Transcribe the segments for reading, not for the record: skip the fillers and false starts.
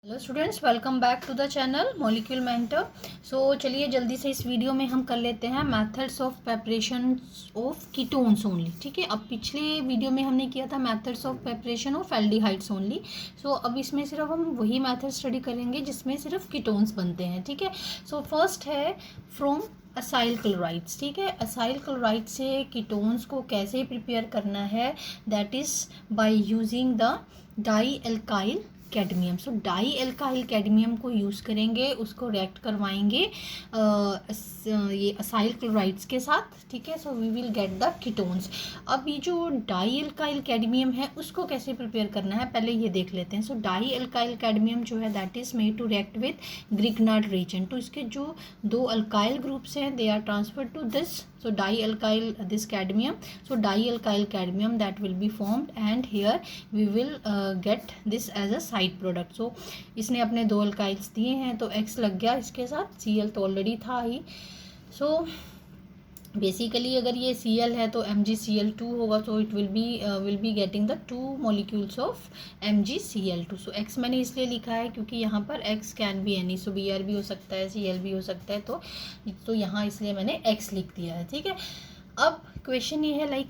Hello students, welcome back to the channel molecule mentor. So चलिए जल्दी से इस वीडियो में हम कर लेते हैं methods of preparation of ketones only. ठीक है, अब पिछले वीडियो में हमने किया था methods of preparation of aldehydes only. So अब इसमें सिर्फ हम वही मेथड स्टडी करेंगे जिसमें सिर्फ कीटोन्स बनते हैं। ठीक है, सो फर्स्ट है फ्रॉम असाइल क्लोराइड्स। ठीक है, असाइल क्लोराइड से कीटोन्स को कैसे प्रिपेयर करना है, that is by using the dialkyl cadmium. So dialkyl cadmium को यूज़ करेंगे, उसको रिएक्ट करवाएंगे ये असाइल क्लोराइड्स के साथ। ठीक है, so we will get the ketones. अब ये जो डाई एल्काइल कैडमियम है उसको कैसे प्रिपेयर करना है पहले ये देख लेते हैं। सो डाई एल्काइल कैडमियम जो है that is made to react with Grignard reagent. तो इसके जो दो अल्काइल ग्रुप्स हैं they are transferred to this, so dialkyl this cadmium, so dialkyl cadmium that will be formed and here we will get this as a side product। so इसने अपने दो अल्काइल्स दिए हैं तो X लग गया इसके साथ, Cl तो ऑलरेडी था ही। so बेसिकली अगर ये Cl है तो MgCl2 होगा, तो it will be getting the two molecules of MgCl2। So X मैंने इसलिए लिखा है क्योंकि यहाँ पर X can be any, so Br भी हो सकता है, Cl भी हो सकता है, तो यहाँ इसलिए मैंने X लिख दिया है। ठीक है, अब क्वेश्चन ये है लाइक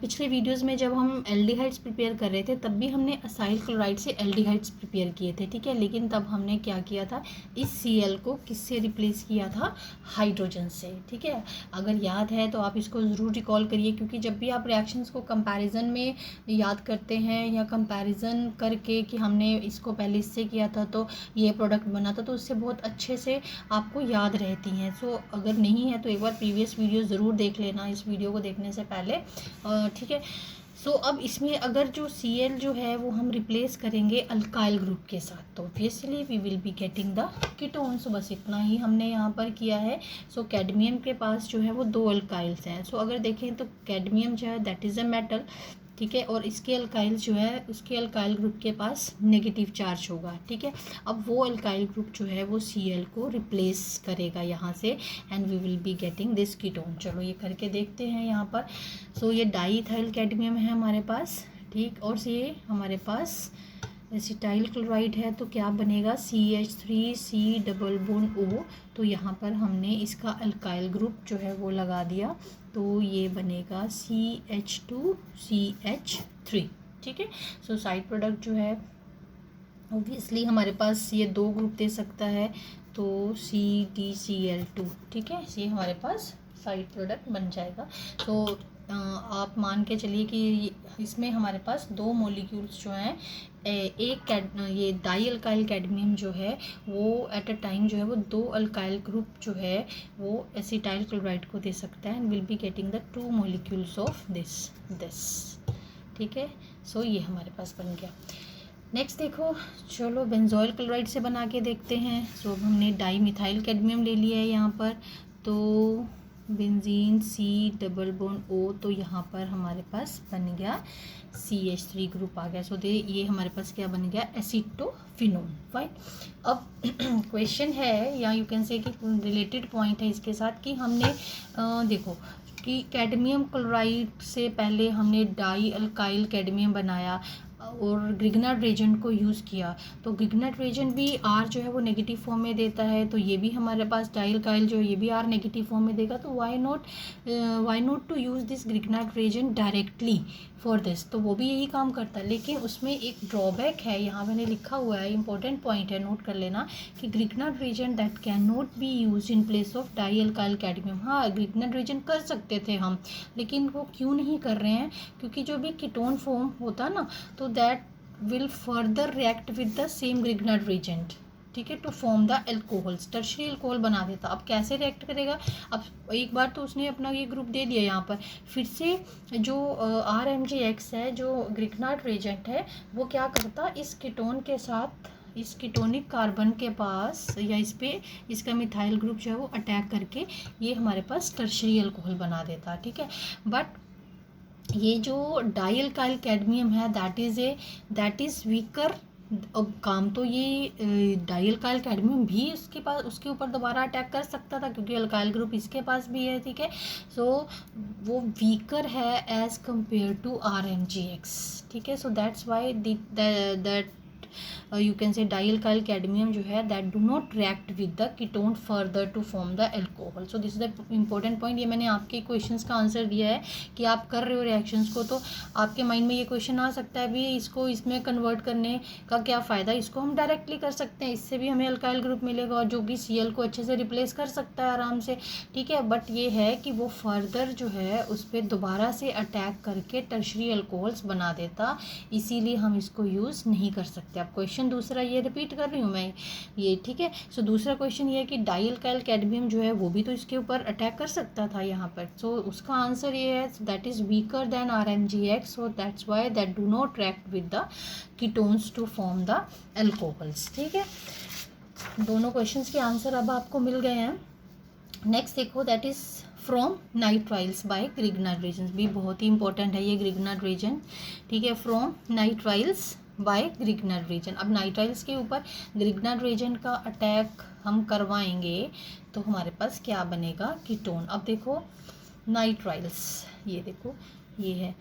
पिछले वीडियोस में जब हम एल्डिहाइड्स प्रिपेयर कर रहे थे तब भी हमने असाइल क्लोराइड से एल्डिहाइड्स प्रिपेयर किए थे। ठीक है, लेकिन तब हमने क्या किया था, इस Cl को किससे रिप्लेस किया था, हाइड्रोजन से। ठीक है, अगर याद है तो आप इसको ज़रूर रिकॉल करिए, क्योंकि जब भी आप रिएक्शंस को कंपैरिजन में याद करते हैं या कंपैरिजन करके कि हमने इसको पहले इससे किया था तो ये प्रोडक्ट बना था, तो उससे बहुत अच्छे से आपको याद रहती हैं। सो अगर नहीं है तो एक बार प्रीवियस वीडियो ज़रूर देख लेना इस वीडियो को देखने से पहले। ठीक है, सो अब इसमें अगर जो Cl जो है वो हम रिप्लेस करेंगे अल्काइल ग्रुप के साथ तो obviously we will be getting the ketone. So बस इतना ही हमने यहाँ पर किया है। सो कैडमियम के पास जो है वो दो अल्काइल्स हैं। सो अगर देखें तो कैडमियम जो है दैट इज़ अ मेटल। ठीक है, और इसके अल्काइल जो है उसके अल्काइल ग्रुप के पास नेगेटिव चार्ज होगा। ठीक है, अब वो अल्काइल ग्रुप जो है वो Cl को रिप्लेस करेगा यहाँ से and we will be getting this ketone. चलो ये करके देखते हैं यहाँ पर। सो ये डाईइथाइल कैडमियम है हमारे पास, ठीक, और ये हमारे पास एसिटाइल क्लोराइड है, तो क्या बनेगा CH3C डबल बॉन्ड O। तो यहाँ पर हमने इसका अल्काइल ग्रुप जो है वो लगा दिया, तो ये बनेगा CH2CH3। ठीक है, सो साइड प्रोडक्ट जो है ऑब्वियसली हमारे पास ये दो ग्रुप दे सकता है, तो CdCl2। ठीक है, ये हमारे पास साइड प्रोडक्ट बन जाएगा। तो आप मान के चलिए कि इसमें हमारे पास दो मॉलिक्यूल्स जो हैं, एक ये डाई अल्काइल कैडमियम जो है वो एट अ टाइम जो है वो दो अल्काइल ग्रुप जो है वो एसिटाइल क्लोराइड को दे सकता है and will be getting the two molecules of this. ठीक है, सो ये हमारे पास बन गया। नेक्स्ट देखो, चलो बेंजोइल क्लोराइड से बना के देखते हैं। सो अब हमने डाई मिथाइल कैडमियम ले लिया है यहाँ पर, तो benzene C double bond O, तो यहाँ पर हमारे पास बन गया CH3 ग्रुप आ गया। सो दे ये हमारे पास क्या बन गया, एसिटोफिनोन। फाइन, अब क्वेश्चन है या यू कैन से कि रिलेटेड पॉइंट है इसके साथ कि हमने देखो कि कैडमियम क्लोराइड से पहले हमने डाई अल्काइल कैडमियम बनाया और ग्रिग्नार्ड रेजेंट को यूज़ किया, तो ग्रिग्नार्ड रेजेंट भी R जो है वो नेगेटिव फॉर्म में देता है, तो ये भी हमारे पास डाइल्काइल जो है ये भी R नेगेटिव फॉर्म में देगा, तो why not to use this Grignard reagent directly for this, तो वो भी यही काम करता है। लेकिन उसमें एक ड्रॉबैक है, यहाँ मैंने लिखा हुआ है, इंपॉर्टेंट पॉइंट है, नोट कर लेना कि Grignard reagent that can not be use in place of di alkyl cadmium. हाँ, ग्रिग्नार्ड रेजेंट कर सकते थे हम, लेकिन वो क्यों नहीं कर रहे हैं, क्योंकि जो भी कीटोन फॉर्म होता ना तो that will further react with the same Grignard reagent. ठीक है, to form the alcohols, tertiary alcohol बना देता। अब कैसे रिएक्ट करेगा, अब एक बार तो उसने अपना ये ग्रुप दे दिया यहाँ पर, फिर से जो RMgX है जो ग्रिग्नार्ड रेजेंट है वो क्या करता, इस कीटोन के साथ इस कीटोनिक कार्बन के पास या इस पे इसका मिथाइल ग्रुप जो है वो अटैक करके ये हमारे पास टर्शरी अल्कोहल बना देता। ठीक है, बट ये जो डाई अल्काइल कैडमियम है दैट इज़ वीकर। अब काम तो ये डाई अल्काइल कैडमियम भी उसके ऊपर दोबारा अटैक कर सकता था क्योंकि अल्काइल ग्रुप इसके पास भी है। ठीक है, सो वो वीकर है एज कंपेयर टू RMgX। ठीक है, so that's why that you can say dialkyl cadmium जो है that do not react with the ketone further to form the alcohol. So this is the important point. ये मैंने आपके questions का answer दिया है कि आप कर रहे हो रिएक्शंस को, तो आपके माइंड में ये क्वेश्चन आ सकता है भी इसको इसमें कन्वर्ट करने का क्या फ़ायदा। इसको हम डायरेक्टली कर सकते हैं, इससे भी हमें अल्काइल ग्रुप मिलेगा जो कि Cl को अच्छे से रिप्लेस कर सकता है आराम से, ठीक है। बट ये है कि वो फर्दर जो है उस पर दोबारा से अटैक करके टर्शरी अल्कोहल्स बना देता, इसीलिए हम इसको यूज़ नहीं कर सकते। अब क्वेश्चन दूसरा ये रिपीट कर रही हूँ मैं ये, ठीक है। सो दूसरा क्वेश्चन ये है कि डाइल्काइल कैडमियम जो है वो भी तो इसके ऊपर अटैक कर सकता था यहाँ पर। सो उसका आंसर ये है that is weaker than RMGX, so that's why that do not react with the ketones to form the alcohols, ठीक है। दोनों क्वेश्चंस के आंसर अब आपको मिल गए हैं। नेक्स्ट देखो that is from nitriles by Grignard reagent, भी बहुत ही इंपॉर्टेंट है ये ग्रिग्नार्ड रीजन, ठीक है। From nitriles by Grignard reagent, अब नाइट्राइल्स के ऊपर ग्रिग्नार्ड रीजन का अटैक हम करवाएंगे तो हमारे पास क्या बनेगा, कीटोन। अब देखो नाइट्राइल्स, ये देखो ये है,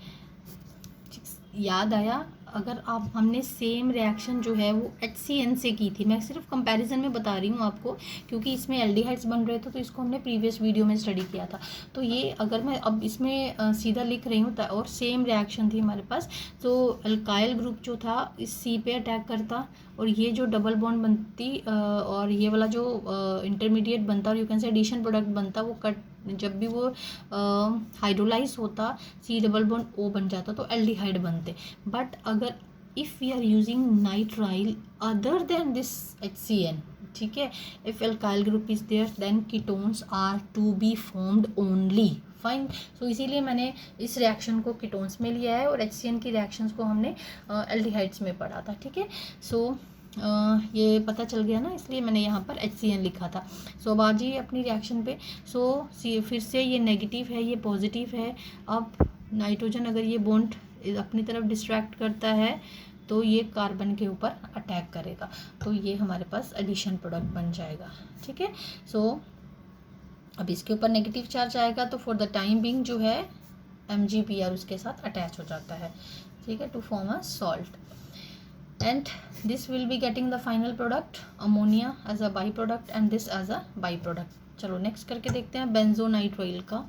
याद आया। अगर आप हमने सेम रिएक्शन जो है वो HCN से की थी, मैं सिर्फ कंपैरिजन में बता रही हूँ आपको क्योंकि इसमें एल्डिहाइड्स बन रहे थे तो इसको हमने प्रीवियस वीडियो में स्टडी किया था। तो ये अगर मैं अब इसमें सीधा लिख रही हूँ और सेम रिएक्शन थी हमारे पास, तो अल्काइल ग्रुप जो था इस C पे अटैक करता और ये जो डबल बॉन्ड बनती और ये वाला जो इंटरमीडिएट बनता और you can say addition product बनता, वो कट जब भी वो हाइड्रोलाइज होता C डबल बॉन्ड O बन जाता तो एल्डिहाइड बनते। बट अगर if we are using nitrile other than this HCN, ठीक है, if alkyl group is there then ketones are to be formed only, fine. So इसीलिए मैंने इस रिएक्शन को कीटोन्स में लिया है और HCN की रिएक्शंस को हमने एल्डिहाइड्स में पढ़ा था, ठीक है। सो ये पता चल गया ना, इसलिए मैंने यहाँ पर HCN लिखा था। सो अब आ जाइए अपनी रिएक्शन पे। सो फिर से ये नेगेटिव है, ये पॉजिटिव है। अब नाइट्रोजन अगर ये बॉन्ड अपनी तरफ डिस्ट्रैक्ट करता है तो ये कार्बन के ऊपर अटैक करेगा, तो ये हमारे पास एडिशन प्रोडक्ट बन जाएगा, ठीक है। सो अब इसके ऊपर नेगेटिव चार्ज आएगा तो फॉर द टाइम बिंग जो है MgPr उसके साथ अटैच हो जाता है, ठीक है, to form a salt and this will be getting the final product ammonia as a byproduct and this as a byproduct। चलो नेक्स्ट करके देखते हैं बेंजोनाइट्राइल का।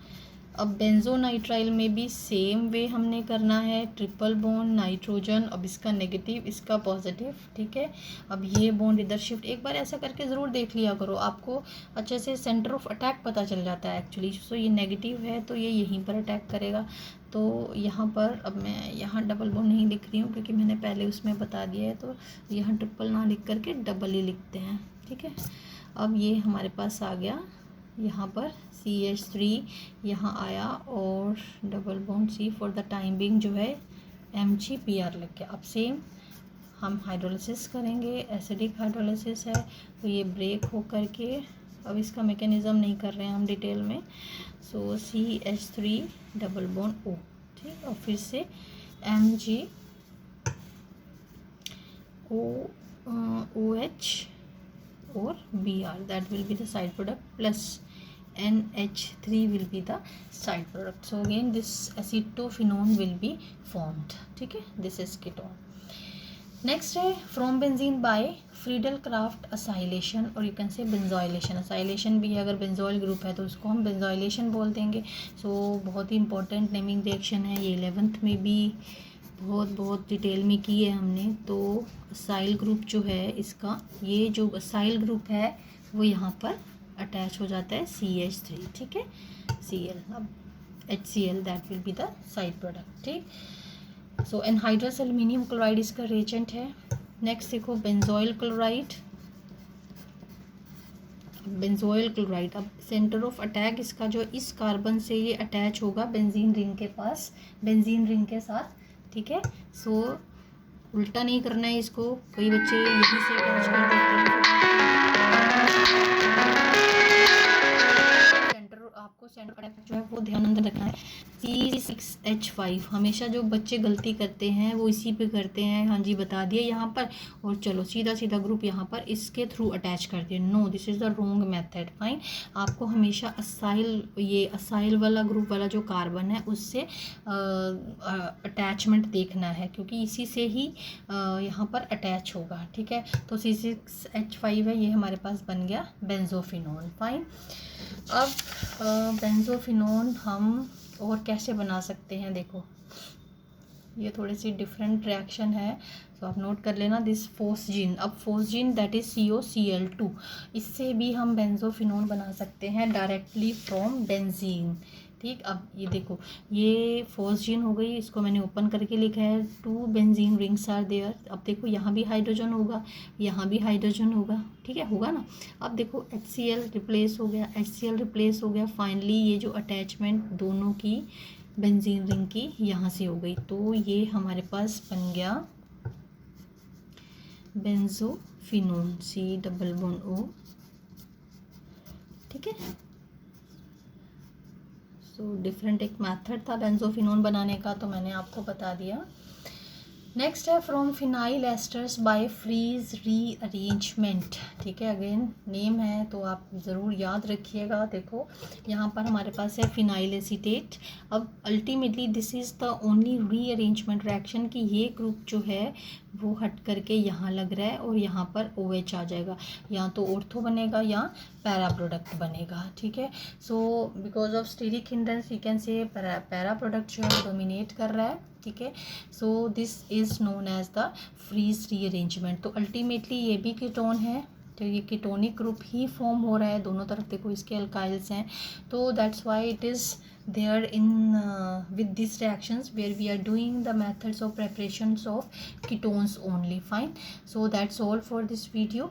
अब बेंजोनाइट्राइल में भी सेम वे हमने करना है, ट्रिपल बॉन्ड नाइट्रोजन, अब इसका नेगेटिव इसका पॉजिटिव, ठीक है। अब ये बॉन्ड इधर शिफ्ट, एक बार ऐसा करके ज़रूर देख लिया करो, आपको अच्छे से सेंटर ऑफ अटैक पता चल जाता है एक्चुअली। सो ये नेगेटिव है तो ये यहीं पर अटैक करेगा, तो यहाँ पर अब मैं यहाँ डबल बॉन्ड नहीं लिख रही हूँ क्योंकि मैंने पहले उसमें बता दिया है, तो यहाँ ट्रिपल ना लिख करके डबल ही लिखते हैं, ठीक है। अब ये हमारे पास आ गया, यहाँ पर CH3 यहाँ आया और double bond C for the time being जो है MgPr लग गया। अब सेम हम हाइड्रोलिसिस करेंगे, एसिडिक हाइड्रोलिसिस है तो ये ब्रेक हो करके, अब इसका मैकेनिज़्म नहीं कर रहे हैं हम डिटेल में। सो CH3 डबल बॉन्ड O, ठीक, और फिर से OH और Br, that will be the side product, plus NH3 will be the side product. So again this acetophenone will be formed, ठीक है, this is ketone। नेक्स्ट है from benzene by Friedel Crafts acylation और you can say benzoylation. Acylation भी है, अगर benzoyl group है तो उसको हम बेंजोइलेशन बोल देंगे। सो बहुत ही इंपॉर्टेंट नेमिंग रिएक्शन है ये, 11th में भी बहुत डिटेल में की है हमने। तो असाइल ग्रुप जो है इसका, ये जो असाइल ग्रुप है वो यहाँ पर अटैच हो जाता है CH3, ठीक है, Cl, अब HCl that will be the side product, ठीक। सो एनहाइड्रस एल्यूमिनियम क्लोराइड इसका रिएजेंट है। नेक्स्ट देखो बेंजोइल क्लोराइड, बेंजोइल क्लोराइड, अब सेंटर ऑफ अटैक इसका जो इस कार्बन से ये अटैच होगा बेंजीन रिंग के पास, बेंजीन रिंग के साथ, ठीक है। सो उल्टा नहीं करना है इसको, कई बच्चे यहीं से अटैच कर देते हैं। सेंटर, आपको सेंटर अटैक जो है वो ध्यान अंदर रखना है। C6H5। हमेशा जो बच्चे गलती करते हैं वो इसी पे करते हैं, हाँ जी बता दिया यहाँ पर, और चलो सीधा सीधा ग्रुप यहाँ पर इसके थ्रू अटैच कर दिया। No, this is the wrong method. Fine, आपको हमेशा असाइल, ये असाइल वाला ग्रुप वाला जो कार्बन है उससे अटैचमेंट देखना है, क्योंकि इसी से ही यहाँ पर अटैच होगा। ठीक है, तो C6H5 है, ये हमारे पास बन गया बेंजोफिनोन। फाइन, अब बेंजोफिनोन हम और कैसे बना सकते हैं, देखो ये थोड़ी सी डिफरेंट रिएक्शन है, तो आप नोट कर लेना। दिस फोस्जीन, अब फोस्जीन दैट इज COCl2, इससे भी हम बेंजोफिनोन बना सकते हैं डायरेक्टली फ्रॉम बेंजीन। ठीक, अब ये देखो, ये फोस्जीन हो गई, इसको मैंने ओपन करके लिखा है 2 बेंजीन रिंग्स आर देयर। अब देखो यहाँ भी हाइड्रोजन होगा, यहाँ भी हाइड्रोजन होगा, ठीक है, होगा ना। अब देखो HCl रिप्लेस हो गया, HCl रिप्लेस हो गया, फाइनली ये जो अटैचमेंट दोनों की बेंजीन रिंग की यहाँ से हो गई, तो ये हमारे पास बन गया बेंजोफिनोन, C+O। ठीक है, सो डिफरेंट एक मेथड था बेंजोफिनोन बनाने का, तो मैंने आपको बता दिया। नेक्स्ट है from phenyl esters by Fries rearrangement. ठीक है, अगेन नेम है तो आप ज़रूर याद रखिएगा। देखो यहाँ पर हमारे पास है फिनाइल एसीटेट। अब ultimately this is the only rearrangement reaction कि ये ग्रुप जो है वो हट करके यहाँ लग रहा है और यहाँ पर OH आ जाएगा, या तो ऑर्थो बनेगा या पैरा प्रोडक्ट बनेगा। ठीक है, so because of steric hindrance we can say para product जो है डोमिनेट कर रहा है। ठीक है, so this is known as the Fries rearrangement. तो अल्टीमेटली ये भी कीटोन है, तो ये कीटोनिक ग्रुप ही फॉर्म हो रहा है, दोनों तरफ देखो इसके अल्काइल्स हैं, तो that's why it is there in with these reactions where we are doing the methods of preparations of ketones only. Fine, so that's all for this video.